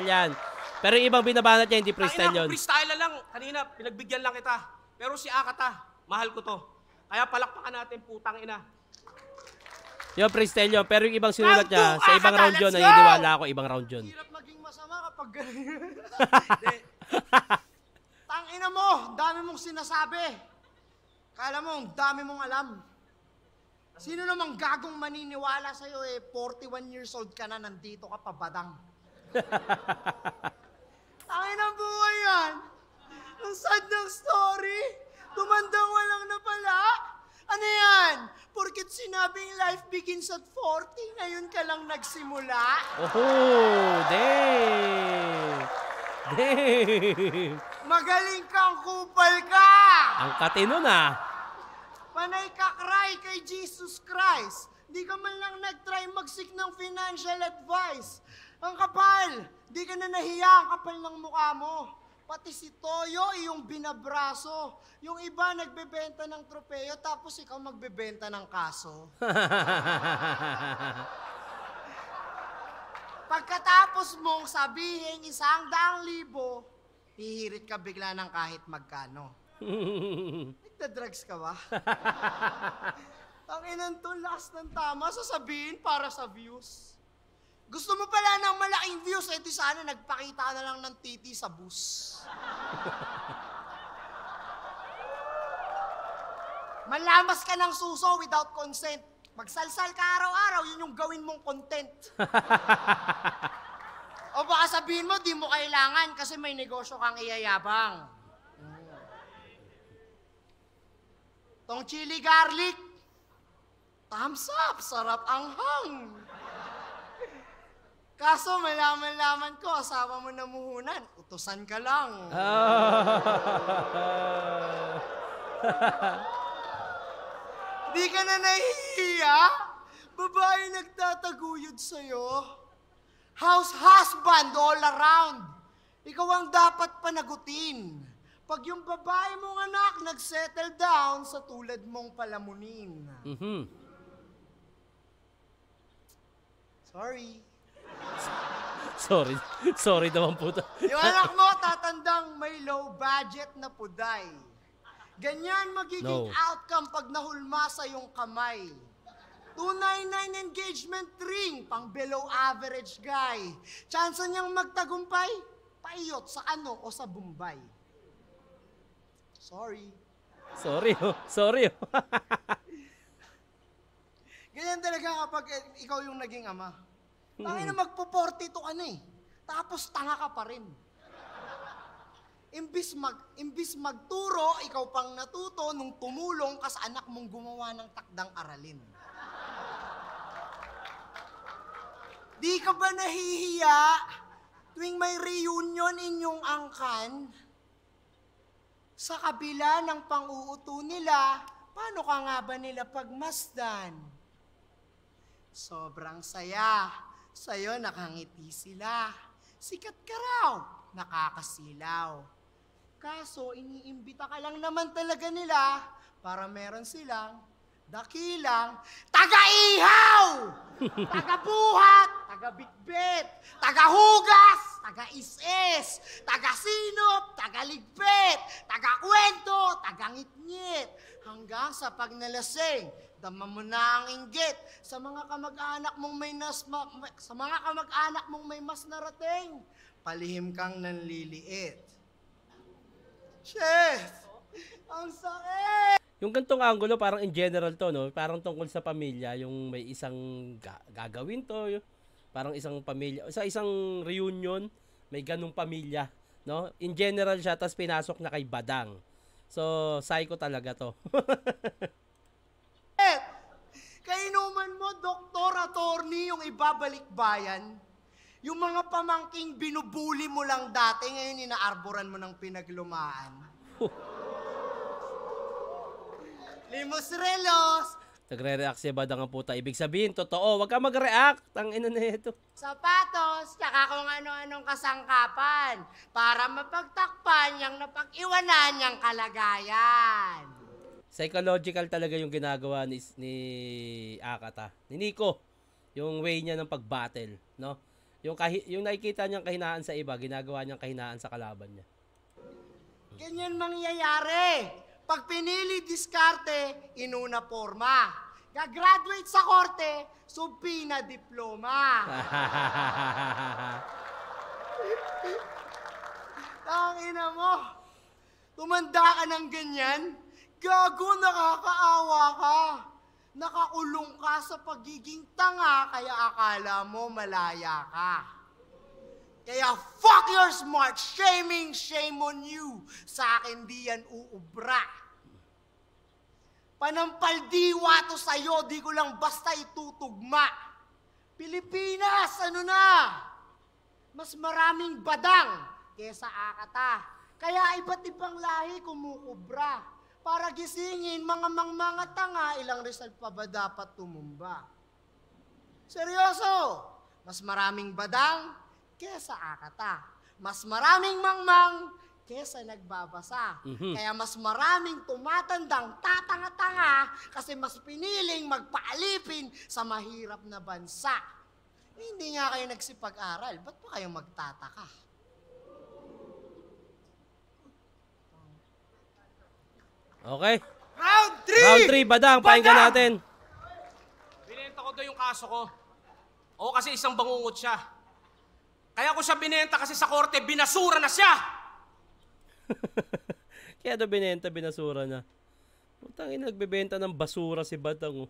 yan. Pero yung ibang binabanat niya, hindi freestyle yun. Freestyle na lang. Kanina, pinagbigyan lang kita. Pero si Akata, mahal ko to. Kaya palakpakan natin, putang ina. Yung freestyle yun. Pero yung ibang sinulat niya, sa ibang round yun, naniniwala ako, ibang round yun. Hirap maging masama kapag ganyan. Tangina mo, dami mong sinasabi. Kala mo, dami mong alam. Sino namang gagong maniniwala sa'yo 41 years old ka na, nandito ka pa, badang. Tangina ang buhay yan. Ang sad ng story. Tumandang walang na pala. Ano yan? Porkit sinabing life begins at 40, ngayon ka lang nagsimula? Oh, dang! Magaling kang kupal ka! Ang katino na. Panay ka cry kay Jesus Christ. Di ka man lang nag-try mag-seek ng financial advice. Ang kapal! Di ka na nahiya, ang kapal ng mukha mo. Pati si Toyo, iyong binabraso. Yung iba nagbebenta ng tropeyo, tapos ikaw magbebenta ng kaso. Pagkatapos mong sabihin 100,000, hihirit ka bigla ng kahit magkano. Nagda-drugs ka ba? Ang inan to, last ng tama, sasabihin para sa views. Gusto mo pala ng malaking views, eh di sana nagpakita na lang ng titi sa bus. Malamas ka ng suso without consent. Magsalsal ka araw-araw, yun yung gawin mong content. O baka sabihin mo, di mo kailangan kasi may negosyo kang iyayabang. Tong chili garlic, thumbs up, sarap ang hang. Kaso malaman-laman ko, asawa mo namuhunan, utusan ka lang. Di ka na nahihiya? Babae nagtataguyod sa'yo? House husband all around. Ikaw ang dapat panagutin. Pag yung babae mong anak nag-settle down sa tulad mong palamunin. Mhm. Sorry. Sorry. Sorry naman po. Yung anak mo, tatandang may low budget na puday. Ganyan magiging No. outcome pag nahulma sa yung kamay. 299 engagement ring, pang below average guy. Chance niyang magtagumpay, paiyot sa ano o sa Bombay. Sorry. Sorry, oh. Sorry, oh. Ganyan talaga kapag ikaw yung naging ama. Tangin na magpo-42 ka na eh. Tapos tanga ka pa rin. Imbis magturo, ikaw pang natuto nung tumulong ka sa anak mong gumawa ng takdang aralin. Di ka ba nahihiya tuwing may reunion inyong angkan? Sa kabila ng pang-uuto nila, paano ka nga ba nila pagmasdan? Sobrang saya. Sa'yo nakangiti sila. Sikat ka raw, nakakasilaw. Kaso iniimbita ka lang naman talaga nila para meron silang dakilang taga-ihaw, taga-buhat, taga-bitbit, taga-hugas, taga-is-is, taga-sinop, taga-ligpit, taga-kwento, taga-ngit-ngit. Hanggang sa pag nalasing, dama mo na ang inggit sa mga kamag-anak mong may mas narating. Palihim kang nanliliit. Chef, ang sakit! Yung gantong angulo, parang in general to, no? Parang tungkol sa pamilya, yung may isang gagawin to, parang isang pamilya, sa isang reunion, may ganung pamilya, no? In general siya, tapos pinasok na kay Badang. So, psycho talaga to. Kainuman mo, doktor, attorney, yung ibabalik bayan. Yung mga pamangking binubuli mo lang dati, ngayon inaarboran mo ng pinaglumaan. Limos relos, Nagre-react si Badang ang puta. Ibig sabihin, totoo. Wag ka mag-react. Ang ina na ito. sapatos, tsaka kung ano-anong kasangkapan para mapagtakpan yung napag-iwanan niyang kalagayan. Psychological talaga yung ginagawa ni Akata. Ni Nico. Yung way niya ng pag-battle. No? Yung nakikita niyang kahinaan sa iba, ginagawa niyang kahinaan sa kalaban niya. Ganyan mangyayari. Pag pinili diskarte, inuna forma. Gagraduate sa korte, subpina diploma. Tangina mo. Tumanda ka ng ganyan, gago, nakakaawa ka. Nakakulong ka sa pagiging tanga, kaya akala mo malaya ka. Kaya fuck your smart shaming, shame on you. Sa akin di yan uubra. Panampaldiwa to sa'yo, di ko lang basta itutugma. Pilipinas, ano na? Mas maraming badang kesa Akata. Kaya iba't ibang lahi kumukubra. Para gisingin mga tanga, ilang result pa ba dapat tumumba? Seryoso, mas maraming badang kesa Akata. Mas maraming mangmang kesa nagbabasa. Kaya mas maraming tumatandang tatanga-tanga kasi mas piniling magpaalipin sa mahirap na bansa. Hindi nga kayo nagsipag-aral, ba't pa kayo magtataka? Okay. Round 3! Round 3, Badang. Pakinggan natin. Binenta ko daw yung kaso ko. Oo, kasi isang bangungot siya. Kaya ko siya binenta kasi sa korte, binasura na siya! Kaya ito binasura na. Putang ina, nagbebenta ng basura si Badang. Oh.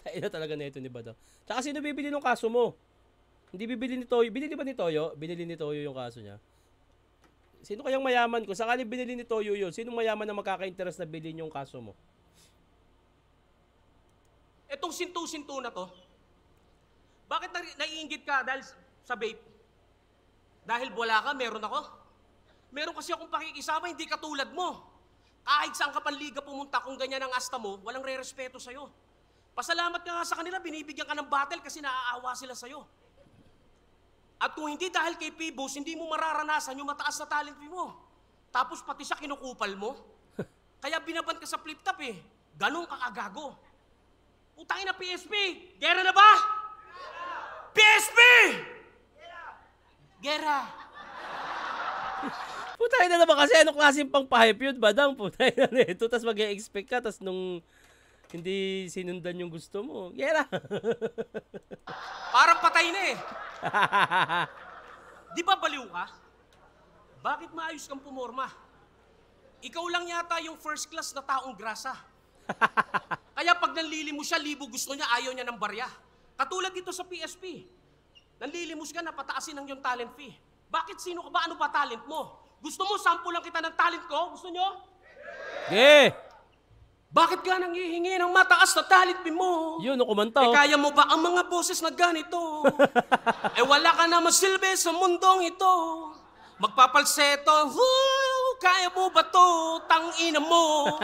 Tayo na talaga na ito ni Badang. Tsaka sino bibili ng kaso mo? Hindi bibili ni Toyo. Binili ba ni Toyo? Binili ni Toyo yung kaso niya. Sino kayang mayaman ko? Sakali binili ni Toyo yun, sino mayaman na makaka-interest na bilhin yung kaso mo? Etong sintu-sintu na to, bakit naiinggit ka dahil sa vape? Dahil wala ka, meron ako? Meron kasi akong pakikisama, hindi katulad mo. Kahit saan ka panliga pumunta, kung ganyan ang asta mo, walang re-respeto sa'yo. Pasalamat ka nga sa kanila, binibigyan ka ng battle kasi naaawa sila sa'yo. At kung hindi dahil kay Pibos, hindi mo mararanasan yung mataas na talent mo. Tapos pati siya kinukupal mo. Kaya binaban ka sa flip-top eh. Ganun ka kagago. Utangin na PSP! Gera na ba? PSP! Gera. Putay na naman kasi ano klaseng pang pa-hype yun, badang. Putay na nito. Tapos mag-e-expect ka, tapos nung hindi sinundan yung gusto mo. Gera. Parang patay na eh. Di ba baliw ka? Bakit maayos kang pumorma? Ikaw lang yata yung first class na taong grasa. Kaya pag nanlilimos siya, libo gusto niya, ayaw niya ng barya. Katulad dito sa PSP. Nanlilimos ka na pataasin ang iyong talent fee. Bakit sino ka ba? Ano ba talent mo? Gusto mo, sample lang kita ng talent ko? Gusto nyo? Yeah. Bakit ka nanghihingi ng mataas na talent fee mo? Yun, kumanta. Kaya mo ba ang mga boses na ganito? Wala ka na masilbi sa mundong ito. Magpapalseto, kaya mo ba to? Tangina mo.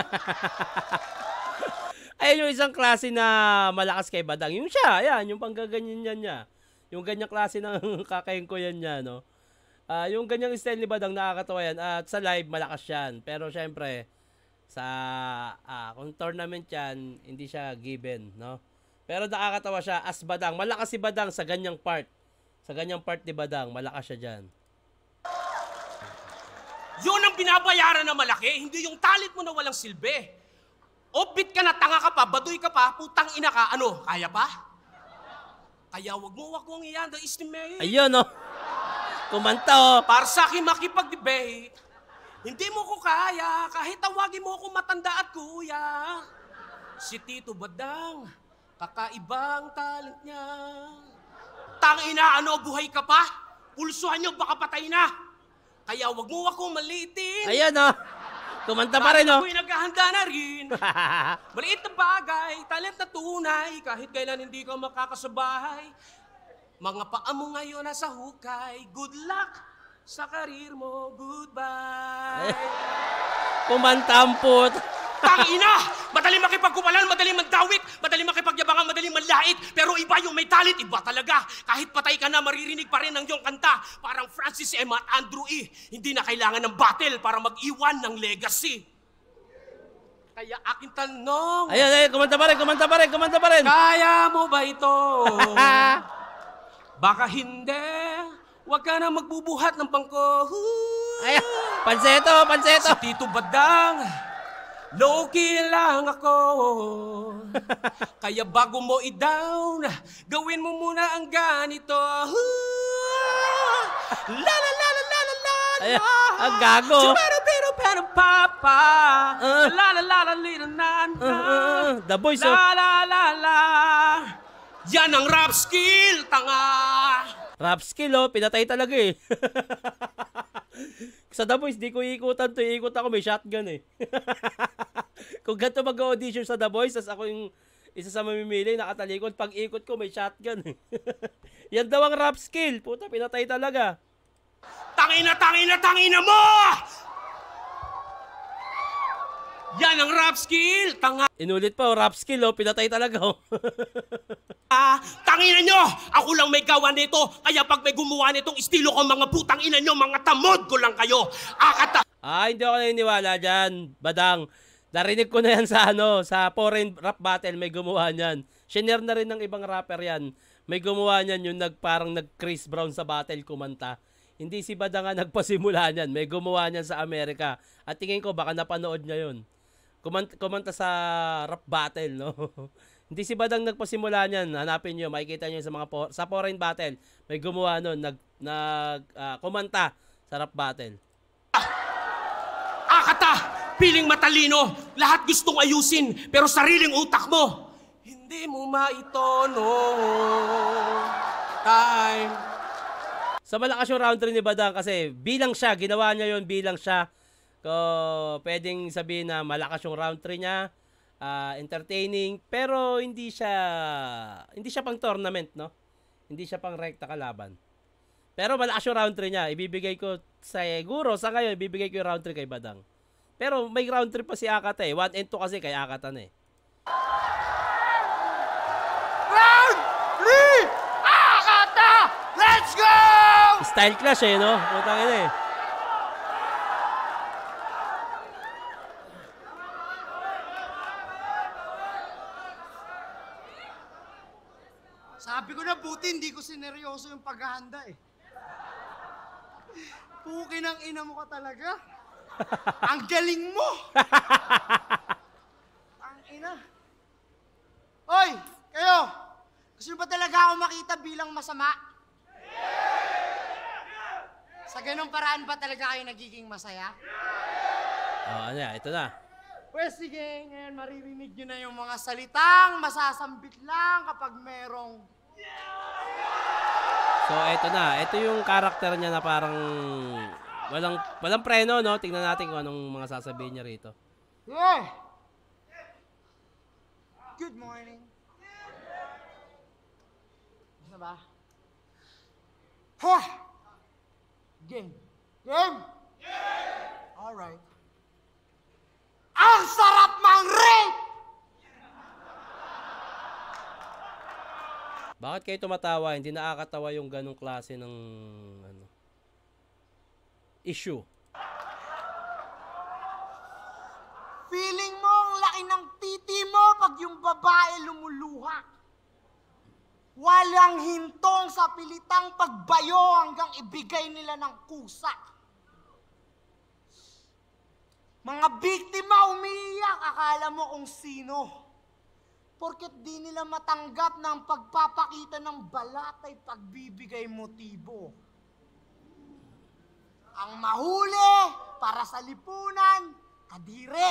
Ayun yung isang klase na malakas kay badang. Yung siya, ayan, yung panggaganyan niya. Yung ganyang klase ng kakayengkoyan niya, no? Yung ganyang style ni badang nakakatawa yan. At sa live, malakas yan. Pero syempre, sa kung tournament yan, hindi siya given, no? Pero nakakatawa siya as badang. Malakas si badang sa ganyang part. Sa ganyang part ni badang, malakas siya dyan. Yun ang binabayaran na malaki, hindi yung talent mo na walang silbi. Obit ka na, tanga ka pa, baduy ka pa, putang ina ka, ano, kaya pa? Kaya wag mong i-underestimate. Ayun, no? Kumanta, oh. Para sa akin makipag-debate, hindi mo ko kaya, kahit tawagin mo akong matanda at kuya. Si Tito Badang, kakaibang talent niya. Tangina, ano, buhay ka pa? Pulsuhan niyo, baka patay na. Kaya wag mo akong maliitin. Ayun, no? Kumanta pa rin, no? Ako'y naghahanda na rin. Maliit na bagay, talent na tunay, kahit kailan hindi ka makakasabahay. Mga paa mo ngayon nasa hukay, good luck sa karir mo, goodbye. Kumantampot. Tangina! Madaling makipagkupalan, madaling mandawit, madaling makipagyabangan, madaling manlait. Pero iba yung may talent, iba talaga. Kahit patay ka na, maririnig pa rin ang iyong kanta. Parang Francis M. at Andrew E. Hindi na kailangan ng battle para mag-iwan ng legacy. Kaya aking tanong, Ayun, kumanta pa rin. kaya mo ba ito? Baka hindi. Huwag ka na magbubuhat ng bangko. Ayun, panseto. Si Tito Badang, low-key lang ako. Kaya bago mo i-down, gawin mo muna ang ganito. La la la la la la la. Ayun, ang gago. Pero papa. La la la la la na na. The Boys, oh. La la la la. Yan ang rap skill, tanga. Rap skill, oh. Pinatay talaga, eh. Sa The Voice, di ko iikutan to. Iikot ako, may shotgun, eh. Kung ganito mag-audition sa The Voice, tas ako yung isa sa mamimili, nakatalikod, pag ikot ko, may shotgun, eh. Yan daw ang rap skill. Puta, pinatay talaga. Tangina mo! Yan ang rap skill, tanga. Inulit pa, oh. Rap skill, oh. Pinatay talaga, oh. Tangina nyo! Ako lang may gawa nito, kaya pag may gumawa nitong estilo ko, mga putang ina nyo, mga tamod ko lang kayo. Hindi ako naniniwala dyan, badang. Narinig ko na yan sa sa foreign rap battle, may gumawa niyan. Shinare na rin ng ibang rapper yan. May gumawa niyan yung parang nag-Chris Brown sa battle kumanta. Hindi si Badang nga nagpasimula niyan. May gumawa niyan sa Amerika. At tingin ko baka napanood niya yun. Kumanta sa rap battle, no? Hindi si Badang nagpasimula niyan. Hanapin niyo, makikita niyo sa mga sa foreign battle. May gumawa nun, kumanta sa rap battle. Akata! Piling matalino, lahat gustong ayusin, pero sariling utak mo, hindi mo maitono. Time. Sa malakas yung round 3 ni Badang kasi bilang siya, ginawa niya yon bilang siya. Pwedeng sabihin na malakas yung round 3 niya, entertaining, pero hindi siya pang tournament, no? Hindi siya pang rekta kalaban. Pero malakas yung round 3 niya. Ibibigay ko siguro sa ngayon, ibibigay ko yung round 3 kay Badang. Pero may round 3 pa si Akata, eh. 1 and 2 kasi kay Akata na, eh. Round 3! Akata! Let's go! Style clash, eh, no? Putang ina, eh. Sabi ko na buti, hindi ko sineryoso yung paghahanda eh. Puki ng ina mo ka talaga. Ang galing mo! Ang ina. Hoy! Kayo! Gusto nyo ba talaga ako makita bilang masama? Sa ganung paraan ba talaga kayo nagiging masaya? Ano yan, ito na. Pwes sige, ngayon maririnig nyo na yung mga salitang masasambit lang kapag merong... So, ito na. Ito yung karakter niya na parang walang preno, no? Tingnan natin kung anong mga sasabihin niya rito. Yeah! Good morning. Gusto ba? Ha! Game. Game? Alright. Ang sarap mang-rape! Bakit kayo tumatawa? Hindi nakakatawa yung ganong klase ng issue. Feeling mo ang laki ng titi mo pag yung babae lumuluha. Walang hintong sa pilitang pagbayo hanggang ibigay nila ng kusa. Mga biktima umiiyak, akala mo kung sino. Porket di nila matanggap na ang pagpapakita ng balat ay pagbibigay motibo. Ang mahuli para sa lipunan, kadire.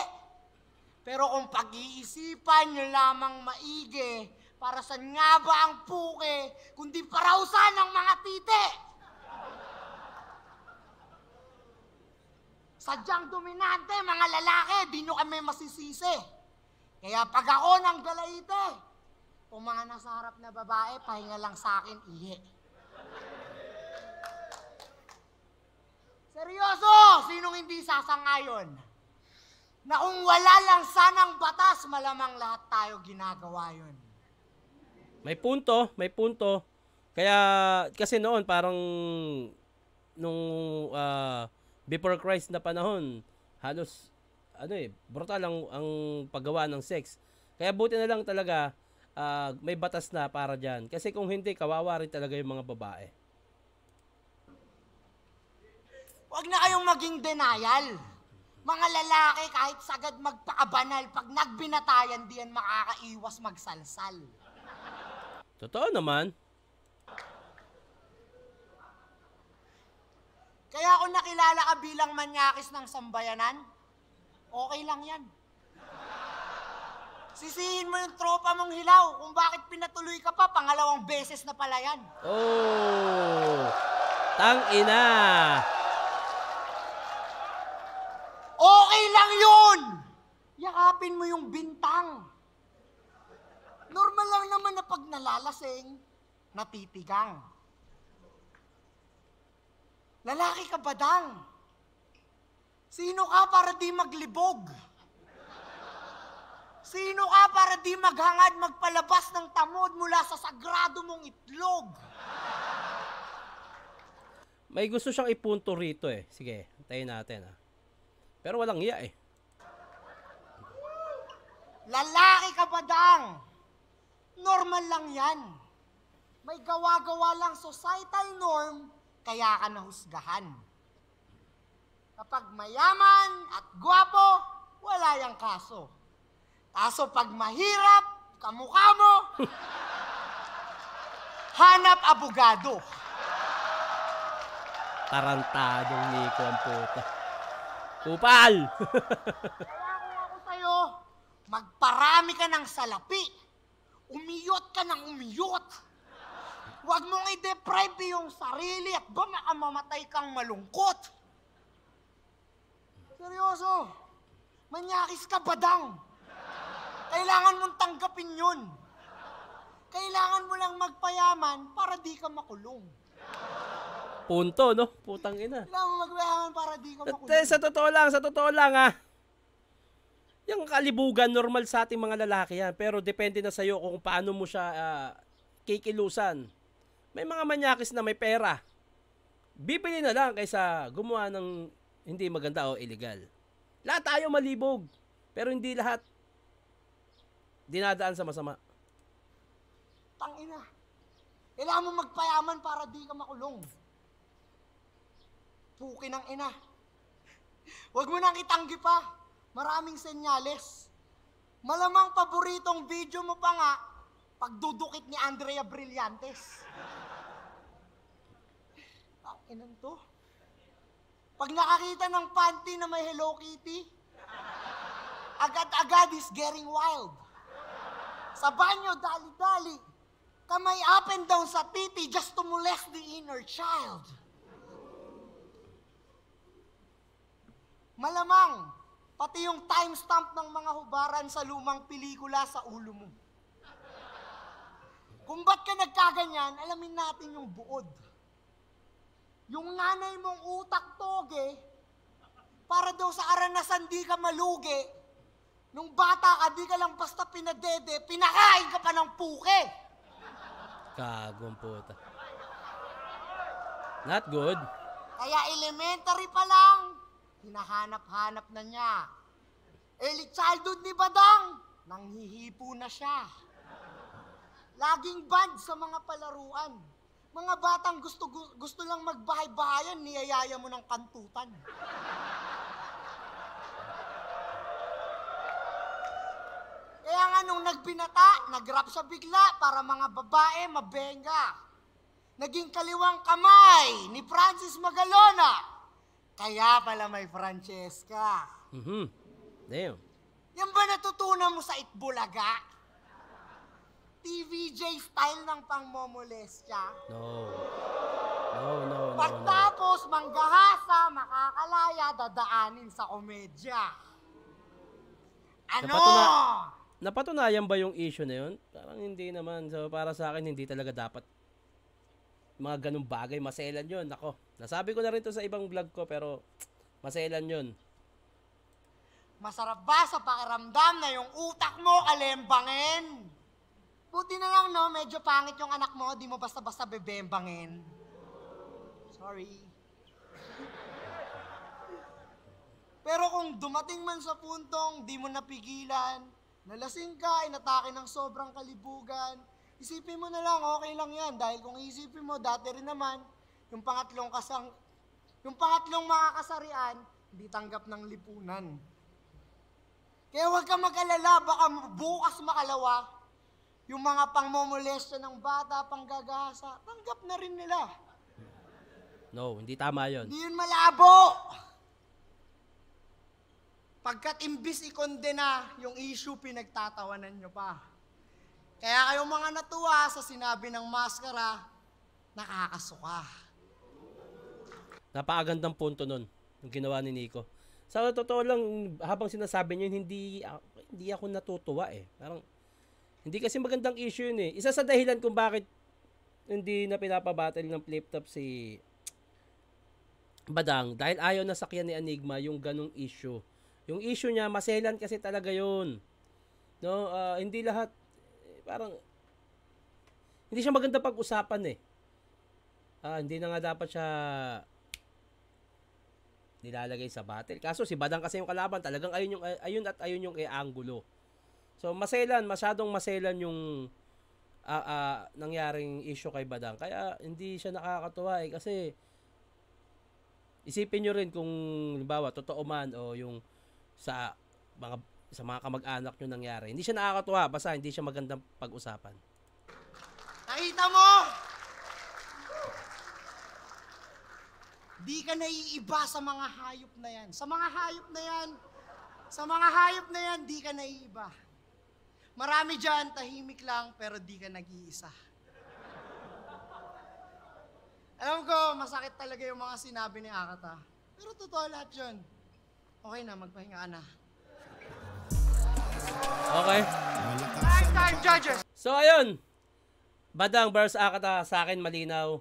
Pero kung pag-iisipan nyo lamang maigi, para saan nga ba ang puke, kundi parausan ng mga titi? Sadyang dominante, mga lalaki, di nyo kami masisisi. Kaya pag ako ng galaite, kung mga nasa harap na babae, pahinga lang sa akin, ihi. Seryoso, sinong hindi sasangayon? Na kung wala lang sanang batas, malamang lahat tayo ginagawa yun. May punto, may punto. Kaya, kasi noon, parang, nung before Christ na panahon, halos, brutal ang paggawa ng sex. Kaya buti na lang talaga, may batas na para dyan. Kasi kung hindi, kawawa rin talaga yung mga babae. Huwag na kayong maging denial. Mga lalaki, kahit sagad magpakabanal, pag nagbinatayan, diyan makakaiwas magsalsal. Totoo naman. Kaya kung nakilala ka bilang manyakis ng sambayanan, okay lang yan. Sisihin mo yung tropa mong hilaw kung bakit pinatuloy ka pa, pangalawang beses na pala yan. Oh! Tang-ina! Okay lang yun! Yakapin mo yung bintang. Normal lang naman na pag nalalasing, natitigang. Lalaki ka ba, Dang? Sino ka para di maglibog? Sino ka para di maghangad magpalabas ng tamod mula sa sagrado mong itlog? May gusto siyang ipunto rito eh. Sige, tayo natin Pero walang iya eh. Lalaki ka ba, Dang? Normal lang yan. May gawa-gawa lang societal norm, kaya ka nahusgahan. Kapag mayaman at gwapo, wala yang kaso. Kaso pag mahirap, kamukha mo, hanap abogado. Tarantadong Nico ang puta. Kupal! Kaya kung ako sa'yo, magparami ka ng salapi. Umiyot ka ng umiyot. Huwag mong i-deprive yung sarili at baka mamatay kang malungkot. Seryoso, manyakis ka ba, Dang? Kailangan mong tanggapin yun. Kailangan mo lang magpayaman para di ka makulong. Punto, no? Putang ina. Kailangan mo magpayaman para di ka makulong. Sa totoo lang yung kalibugan, normal sa ating mga lalaki yan. Pero depende na sa'yo kung paano mo siya kikilusan. May mga manyakis na may pera. Bibili na lang kaysa gumawa ng hindi maganda o illegal. Lahat tayo malibog. Pero hindi lahat dinadaan sa masama. Tangina. Kailangan mo magpayaman para di ka makulong. Puki ng ina. Huwag mo nang itanggi pa. Maraming senyales. Malamang paboritong video mo pa nga, pagdudukit ni Andrea Brillantes. Ang inan to. Pag nakakita ng panty na may Hello Kitty, agad-agad is getting wild. Sa banyo, dali-dali. Kamay up and down sa titi just to molest the inner child. Malamang, pati yung timestamp ng mga hubaran sa lumang pelikula sa ulo mo. Kung ba't ka nagkaganyan, alamin natin yung buod. Yung nanay mong utak toge, para daw sa aranasan di ka malugi, nung bata ka, di ka lang basta pinadede, pinakain ka pa ng puke. Kagong puta. Not good. Kaya elementary pa lang, hinahanap-hanap na niya. Early childhood ni Badang, nanghihipo na siya. Laging band sa mga palaruan. Mga batang gusto lang magbahay-bahayan, niyayaya mo ng kantutan. Kaya nga nung nagbinata, nag-rap siya bigla para mga babae mabenga. Naging kaliwang kamay ni Francis Magalona. Kaya pala may Francesca. Damn. Yan ba natutunan mo sa Itbulaga? TVJ style ng pangmomolestya? No. Pagtapos, manggahasa, makakalaya, dadaanin sa komedya. Ano? Napatunayan ba yung issue na yun? Parang hindi naman. So, para sa akin, hindi talaga dapat mga ganung bagay. Maselan yun. Ako, nasabi ko na rin to sa ibang vlog ko, pero maselan yun. Masarap ba sa pakiramdam na yung utak mo kalembangin? Buti na lang, no? Medyo pangit yung anak mo, di mo basta-basta bebembangin. Sorry. Pero kung dumating man sa puntong di mo napigilan, nalasing ka, inatake ng sobrang kalibugan, isipin mo na lang, okay lang yan. Dahil kung isipin mo, dati rin naman, yung pangatlong mga kasarian, hindi tanggap ng lipunan. Kaya huwag ka mag-alala, baka bukas makalawa, yung mga pangmomolestya ng bata, panggagahasa, tanggap na rin nila. No, hindi tama yun. Hindi yun malabo. Pagkat imbis ikondena yung issue, pinagtatawanan nyo pa. Kaya kayong mga natuwa sa sinabi ng maskara, nakakasuka. Napakagandang punto nun, yung ginawa ni Nico. Sa totoo lang, habang sinasabi niyo, hindi ako natutuwa eh. Parang, hindi kasi magandang issue yun eh. Isa sa dahilan kung bakit hindi na pinapabattle ng flip top si Badang, dahil ayaw na sakyan ni Enigma yung ganong issue. Yung issue niya, maselan kasi talaga yun. No, hindi lahat, parang, hindi siya maganda pag-usapan eh. Hindi na nga dapat siya nilalagay sa battle. Kaso si Badang kasi yung kalaban, talagang ayun yung angulo. So masyadong maselan yung nangyaring issue kay Badang. Kaya hindi siya nakakatuwa eh, kasi isipin nyo rin kung halimbawa totoo man o yung sa mga kamag-anak nyo nangyari. Hindi siya nakakatuwa, basta hindi siya magandang pag-usapan. Nakita mo? Di ka naiiba sa mga hayop na yan. Sa mga hayop na yan, di ka naiiba. Marami dyan, tahimik lang, pero di ka nag-iisa. Alam ko, masakit talaga yung mga sinabi ni Akata. Pero totoo lahat yun. Okay na, magpahinga ka na. Okay. Time judges! So ayun, Badang versus Akata, sa akin malinaw.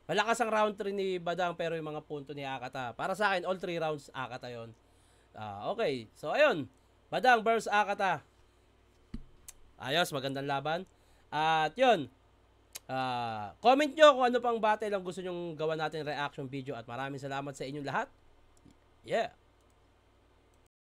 Malakas ang round 3 ni Badang, pero yung mga punto ni Akata, para sa akin all 3 rounds Akata yon. Okay, so ayun, Badang versus Akata. Ayos, magandang laban. At yun, comment nyo kung ano pang battle ang gusto nyong gawa natin reaction video, at maraming salamat sa inyong lahat. Yeah.